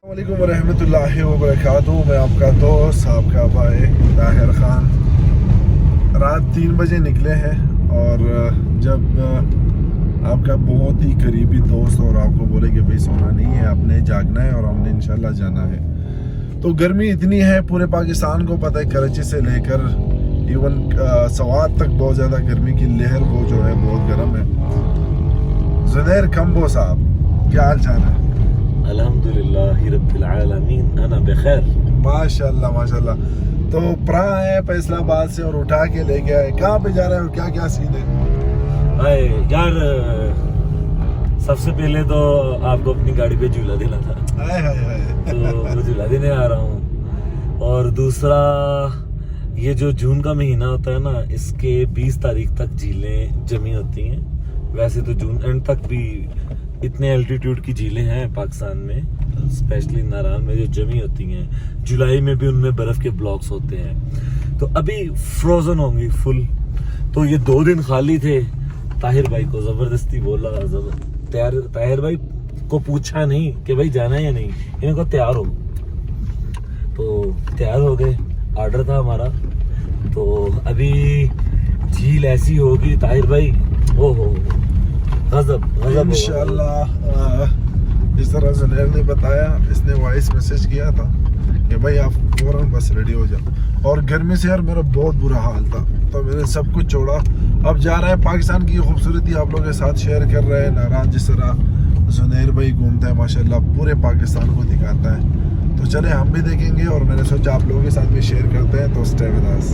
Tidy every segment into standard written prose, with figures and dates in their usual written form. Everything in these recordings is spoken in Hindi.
अस्सलामुअलैकुम वरहमतुल्लाहि वबरकातुहू। मैं आपका दोस्त आपका भाई ताहिर खान। रात 3 बजे निकले हैं और जब आपका बहुत ही करीबी दोस्त और आपको बोले कि भाई सोना नहीं है, आपने जागना है और हमने इंशाल्लाह जाना है, तो गर्मी इतनी है पूरे पाकिस्तान को पता है, कराची से लेकर इवन सवात तक बहुत ज़्यादा गर्मी की लहर वो जो है बहुत गर्म है। जुनैर कम्बो साहब, क्या हाल चाल है? अल्हम्दुलिल्लाह रब्बिल आलमीन, अना बखैर। माशाल्लाह माशाल्लाह। तो प्रा है फैसलाबाद से और उठा के ले गया है। कहाँ पे जा रहा है और क्या क्या सीन है? यार सबसे पहले तो आपको अपनी गाड़ी पे झूला देना था, तो वो झूला देने आ रहा हूँ। और दूसरा, ये जो जून का महीना होता है ना, इसके 20 तारीख तक झीलें जमी होती हैं। वैसे तो जून एंड तक भी इतने एल्टीट्यूड की झीलें हैं पाकिस्तान में, स्पेशली नारायण में जो जमी होती हैं। जुलाई में भी उनमें बर्फ के ब्लॉक्स होते हैं, तो अभी फ्रोजन होंगी फुल। तो ये 2 दिन खाली थे। ताहिर भाई को जबरदस्ती बोला, ताहिर भाई को पूछा नहीं कि भाई जाना है या नहीं, इनको तैयार हो। तो तैयार हो गए, ऑर्डर था हमारा। तो अभी झील ऐसी होगी ताहिर भाई, ओ हो गजब इंशाल्लाह। जिस तरह जुनैर ने बताया, इसने वॉइस मैसेज किया था कि भाई आप फौरन बस रेडी हो जाओ। और गर्मी से यार मेरा बहुत बुरा हाल था, तो मैंने सब कुछ छोड़ा। अब जा रहा है पाकिस्तान की खूबसूरती आप लोगों के साथ शेयर कर रहे हैं। नारायण जिस तरह जुनैर भाई घूमता है माशाल्लाह, पूरे पाकिस्तान को दिखाता है। तो चले हम भी देखेंगे और मैंने सोचा आप लोगों के साथ भी शेयर करते हैं। तो स्टे विद अस।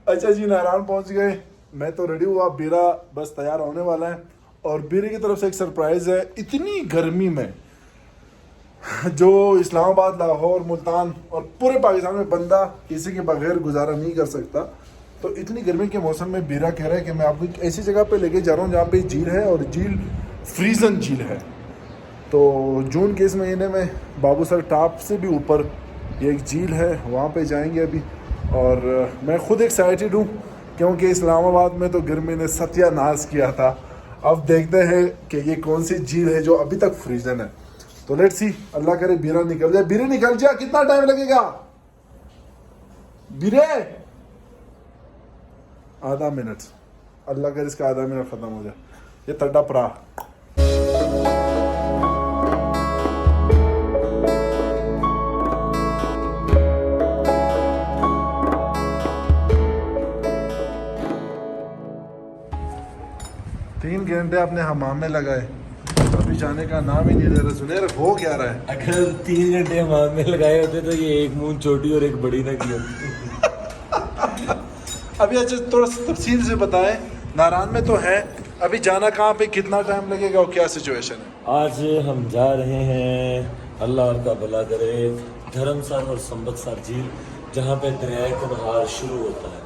अच्छा जी, नारायण पहुंच गए। मैं तो रेडी हुआ, बीरा बस तैयार होने वाला है। और बीरे की तरफ से एक सरप्राइज है। इतनी गर्मी में जो इस्लामाबाद, लाहौर, मुल्तान और पूरे पाकिस्तान में बंदा किसी के बगैर गुजारा नहीं कर सकता, तो इतनी गर्मी के मौसम में बीरा कह रहा है कि मैं आपको एक ऐसी जगह पे लेके जा रहा हूँ जहाँ पे झील है और झील फ्रीजन झील है। तो जून के इस महीने में बाबूसर टॉप से भी ऊपर ये एक झील है, वहाँ पे जाएंगे अभी। और मैं खुद एक्साइटेड हूँ क्योंकि इस्लामाबाद में तो गर्मी ने सत्यानाश किया था। अब देखते हैं कि ये कौन सी झील है जो अभी तक फ्रीजन है। तो लेट्स सी, अल्लाह करे बीरा निकल जाए। बीरे निकल जा, कितना टाइम लगेगा बीरे? आधा मिनट, अल्लाह करे इसका आधा मिनट खत्म हो जाए। ये तड्डा परा 3 घंटे अपने हमाम में लगाए, अभी जाने का नाम ही नहीं ले रहा। जुनैर हो क्या रहा है? अगर 3 घंटे हमाम में लगाए होते तो ये एक मूंछ छोटी और एक बड़ी ना की होती। अभी अच्छा थोड़ा तफसील से बताएं, नारायण में तो है, अभी जाना कहाँ पे, कितना टाइम लगेगा और क्या सिचुएशन है? आज हम जा रहे हैं, अल्लाह आपका भला करे, धर्मसर और संबतसर झील, जहाँ पे दरियाए कुनहार शुरू होता है।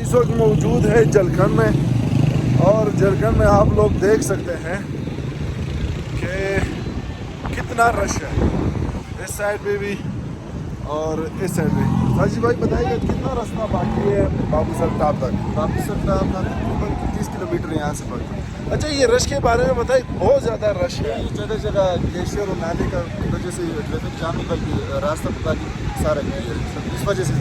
इस वक्त मौजूद है जलखन में, और जलखन में आप लोग देख सकते हैं कि कितना रश है, इस साइड पे भी और इस साइड पे। साजी भाई बताइए कितना रास्ता बाकी है बाबूसर टाप तक? बाबूसर टाप तकरीबन 30 किलोमीटर यहाँ से बाकी। अच्छा, ये रश के बारे में बताइए, बहुत ज़्यादा रश है जगह जगह ग्लेशियर और नाले का वजह से ट्रैफिक जाम निकल के रास्ता पता नहीं सारा इस वजह से।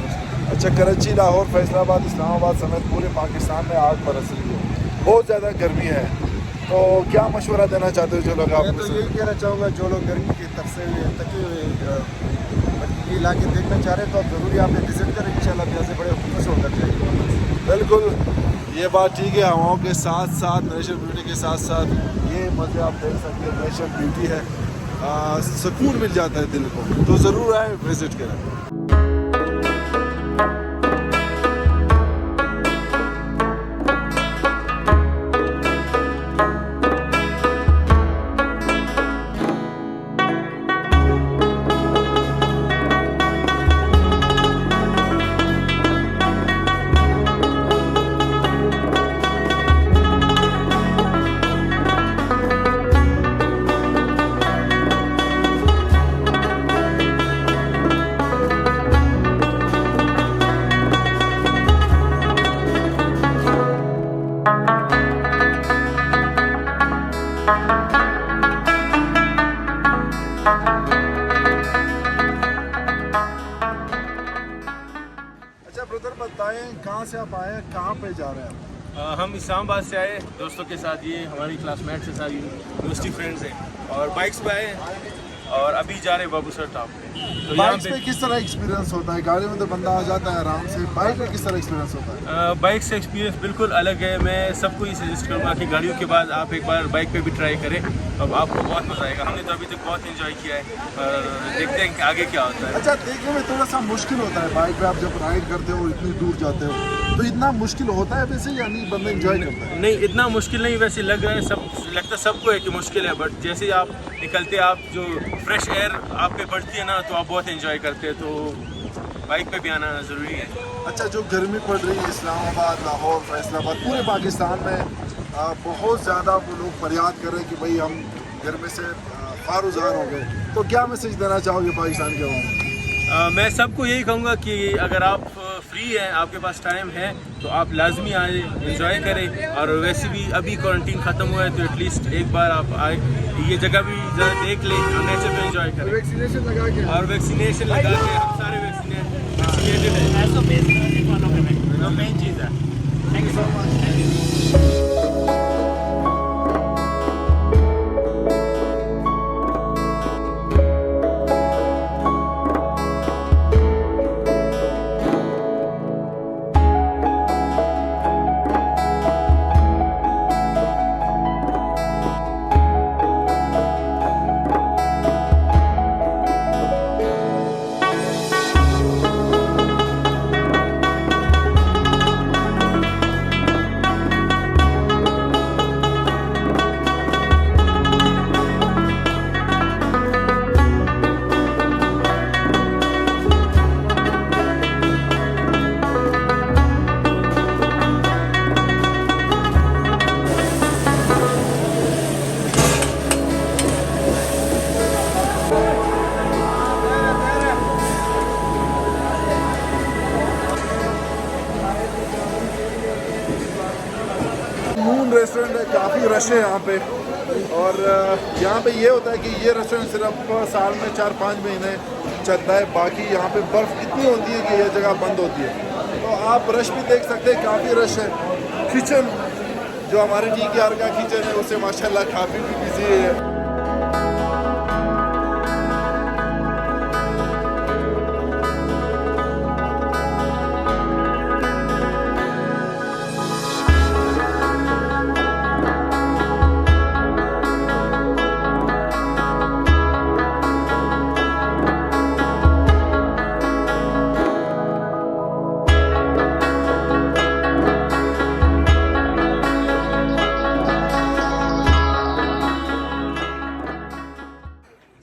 अच्छा, कराची, लाहौर, फैसलाबाद, इस्लामाबाद समेत पूरे पाकिस्तान में आग बरस रही है, बहुत ज़्यादा गर्मी है, तो क्या मशवरा देना चाहते हो जो लोग? मैं तो यही कहना चाहूँगा, जो लोग गर्मी की तरफ से थके हुए ये इलाके देखना चाह रहे हैं तो आप ज़रूर यहाँ पे विजिट करें, इंशाल्लाह यहाँ से बड़े खुश होकर जाएंगे। बिल्कुल, ये बात ठीक है। हवाओं के साथ साथ नेचुरल ब्यूटी के साथ साथ ये मज़े आप देख सकते हैं, नेचुरल ब्यूटी है, सुकून मिल जाता है दिल को, तो ज़रूर आए, विजिट करें। बताएं कहाँ से आप आए हैं, कहाँ पे जा रहे हैं? हम इस्लामाबाद से आए दोस्तों के साथ, ये हमारी क्लासमेट्स हैं, सारी यूनिवर्सिटी फ्रेंड्स हैं, और बाइक्स पे आए और अभी जा रहे हैं बाबूसर टाप पे। तो बाइक्स पे किस तरह एक्सपीरियंस होता है? गाड़ी में तो बंदा आ जाता है आराम से, बाइक में किस तरह एक्सपीरियंस होता है? बाइक से एक्सपीरियंस बिल्कुल अलग है। मैं सबको ये सजेस्ट करूँगा कि गाड़ियों के बाद आप एक बार बाइक पे भी ट्राई करें, अब आपको बहुत मज़ा आएगा। हमने तो अभी तक बहुत एंजॉय किया है, और देखते हैं कि आगे क्या होता है। अच्छा, देखने में थोड़ा सा मुश्किल होता है बाइक पे, आप जब राइड करते हो इतनी दूर जाते हो, तो इतना मुश्किल होता है वैसे, यानी बंदा एंजॉय करता है? नहीं, इतना मुश्किल नहीं, वैसे लग रहा है लगता सबको है कि मुश्किल है, बट जैसे ही आप निकलते, आप जो फ्रेश एयर आप पे पड़ती है ना, तो आप बहुत एंजॉय करते हैं, तो बाइक पे भी आना ज़रूरी है। अच्छा, जो गर्मी पड़ रही है इस्लामाबाद, लाहौर, फैसलाबाद, पूरे पाकिस्तान में बहुत ज़्यादा वो लोग फरियाद कर रहे हैं कि भाई हम गर्मी से फारुज़ान हो गए, तो क्या मैसेज देना चाहोगे पाकिस्तान के अवाम? मैं सबको यही कहूँगा कि अगर आप फ्री हैं, आपके पास टाइम है, तो आप लाजमी आए, एंजॉय करें। और वैसे भी अभी क्वारंटीन ख़त्म हुआ है, तो एटलीस्ट एक बार आप आए, ये जगह भी ज़रा देख लें और नेचर में एंजॉय करें। वैक्सीनेशन लगा के, और वैक्सीनेशन लगा के, हम सारे वैक्सीनेटेड हैं, मेन चीज़ है। Thank you so much. Restaurant है, काफ़ी रश है यहाँ पे, और यहाँ पे ये होता है कि ये रेस्टोरेंट सिर्फ साल में 4-5 महीने चलता है, बाकी यहाँ पे बर्फ़ इतनी होती है कि ये जगह बंद होती है। तो आप रश भी देख सकते हैं, काफ़ी रश है। किचन जो हमारे TKR का किचन है उसे माशाल्लाह काफ़ी भी बिजी है।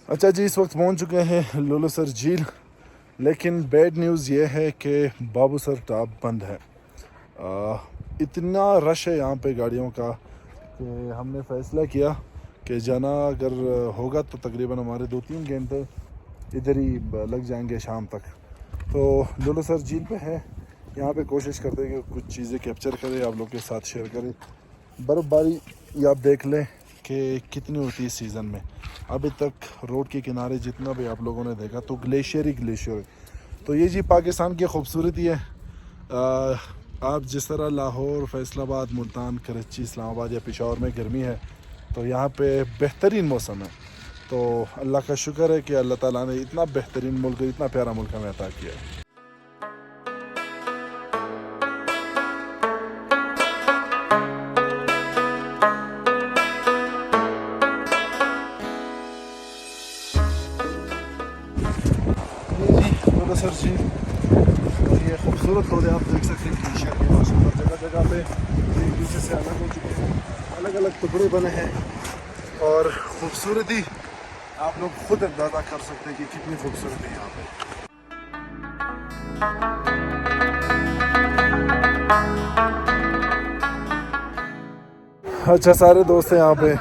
अच्छा जी, इस वक्त पहुंच चुके हैं लुलुसर झील, लेकिन बैड न्यूज़ ये है कि बाबूसर टॉप बंद है। इतना रश है यहाँ पे गाड़ियों का कि हमने फ़ैसला किया कि जाना अगर होगा तो तकरीबन हमारे 2-3 घंटे इधर ही लग जाएंगे शाम तक। तो लुलुसर झील पे है, यहाँ पे कोशिश करते हैं कि कुछ चीज़ें कैप्चर करें, आप लोग के साथ शेयर करें। बर्फ़बारी आप देख लें कि कितनी होती है इस सीज़न में। अभी तक रोड के किनारे जितना भी आप लोगों ने देखा तो ग्लेशियर ही ग्लेशियर है। तो ये जी पाकिस्तान की खूबसूरती है। आप जिस तरह लाहौर, फैसलाबाद, मुल्तान, कराची, इस्लामाबाद या पेशावर में गर्मी है, तो यहाँ पे बेहतरीन मौसम है। तो अल्लाह का शुक्र है कि अल्लाह ताला ने इतना बेहतरीन मुल्क, इतना प्यारा मुल्क हमें अता किया है। सर जी, और ये खूबसूरत पौधे आप देख सकते हैं ग्लेशियर के माशाल्लाह जगह जगह पे एक दूसरे से अलग हो चुके हैं, अलग अलग टुकड़े बने हैं। और खूबसूरती आप लोग खुद अंदाज़ा कर सकते हैं कि कितनी खूबसूरती है यहाँ पे। अच्छा, सारे दोस्त हैं यहाँ पे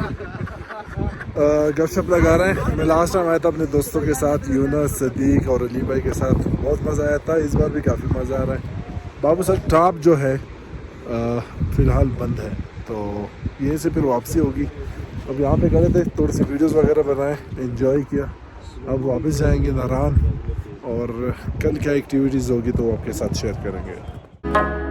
गपशप लगा रहे हैं। मैं लास्ट टाइम आया था अपने दोस्तों के साथ, यूनस, सदीक और अली भाई के साथ, बहुत मज़ा आया था। इस बार भी काफ़ी मज़ा आ रहा है। बाबूसर टॉप जो है फ़िलहाल बंद है, तो यहीं से फिर वापसी होगी। अब यहाँ पे गए थे, थोड़ी सी वीडियोस वगैरह बनाए, एंजॉय किया। अब वापस जाएंगे नारान, और कल क्या एक्टिविटीज़ होगी तो आपके साथ शेयर करेंगे।